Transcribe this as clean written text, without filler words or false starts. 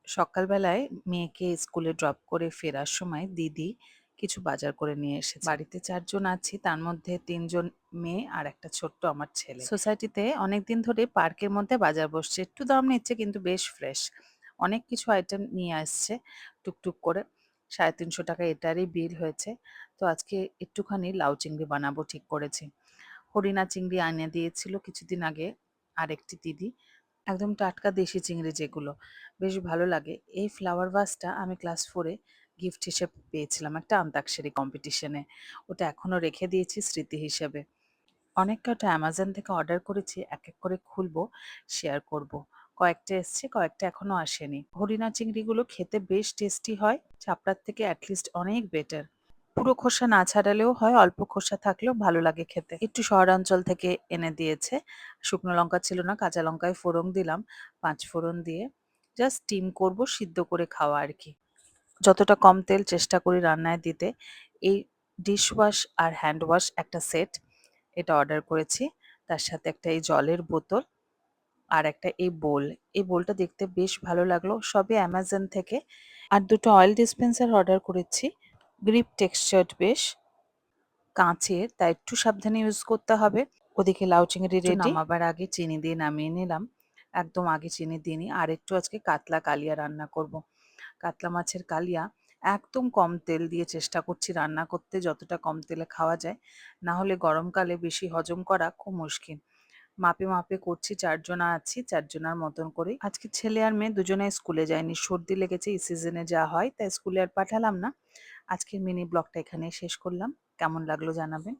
সকালবেলায় মেয়েকে স্কুলে ড্রপ করে ফেরার সময় দিদি কিছু বাজার করে নিয়ে এসেছে। বাড়িতে ৪ জন আছি, তার মধ্যে ৩ জন মেয়ে আর একটা ছোট্ট আমার ছেলে। সোসাইটিতে অনেকদিন ধরে পার্কের মধ্যে বাজার বসছে। একটু দাম নিচ্ছে কিন্তু বেশ ফ্রেশ। অনেক কিছু আইটেম নিয়ে আসছে টুকটুক করে। ৩৫০ টাকা এটারই বিল হয়েছে। তো আজকে একটুখানি লাউ চিংড়ি বানাবো ঠিক করেছি। হরিণা চিংড়ি এনে দিয়েছিল কিছুদিন আগে আরেকটি দিদি। একদম টাটকা দেশি চিংড়ি যেগুলো, বেশ ভালো লাগে। এই ফ্লাওয়ার ভাসটা আমি ক্লাস 4 এ গিফট হিসেবে পেয়েছিলাম একটা অন্তাক্ষরী কম্পিটিশনে। ওটা এখনো রেখে দিয়েছি স্মৃতি হিসেবে। অনেক কটা অ্যামাজন থেকে অর্ডার করেছি, এক এক করে খুলবো, শেয়ার করব। কয়েকটা এসছে, কয়েকটা এখনো আসেনি। হরিণা চিংড়িগুলো খেতে বেশ টেস্টি হয়, চাপড়ার থেকে অ্যাটলিস্ট অনেক বেটার। পুরো খোসা না ছাড়ালেও হয়, অল্প খোসা থাকলেও ভালো লাগে খেতে। একটু শহরাঞ্চল থেকে এনে দিয়েছে। শুকনো লঙ্কা ছিল না, কাঁচা লঙ্কায় ফোড়ন দিলাম, ৫ ফোড়ন দিয়ে জাস্ট স্টিম করব, সিদ্ধ করে খাওয়া আর কি। যতটা কম তেল চেষ্টা করি রান্নায় দিতে। এই ডিশ ওয়াশ আর হ্যান্ড ওয়াশ একটা সেট, এটা অর্ডার করেছি। তার সাথে একটা এই জলের বোতল আর একটা এই বোল। এই বোলটা দেখতে বেশ ভালো লাগলো, সবই অ্যামাজন থেকে। আর দুটো অয়েল ডিসপেন্সার অর্ডার করেছি, গ্রিপ টেক্সচার্ড বেশ, কাঁচের, তাই একটু সাবধানে ইউজ করতে হবে। ওদিকে লাউ চিংড়ি রেডি। নামাবার আগে চিনি দিয়ে নামিয়ে নিলাম, একদম আগে চিনি দিইনি। আর একটু আজকে কাতলা কালিয়া রান্না করব। কাতলা মাছের কালিয়া একদম কম তেল দিয়ে চেষ্টা করছি রান্না করতে, যতটা কম তেলে খাওয়া যায়। না হলে গরমকালে বেশি হজম করা খুব মুশকিল। মাপে মাপে করছি, ৪ জনা আছি, ৪ জনার মতন করেই। আজকে ছেলে আর মেয়ে দুজনেই স্কুলে যায়নি, সর্দি লেগেছে, এই সিজনে যা হয়, তাই স্কুলে আর পাঠালাম না। আজকের মিনি ব্লগটা এখানেই শেষ করলাম। কেমন লাগলো জানাবেন।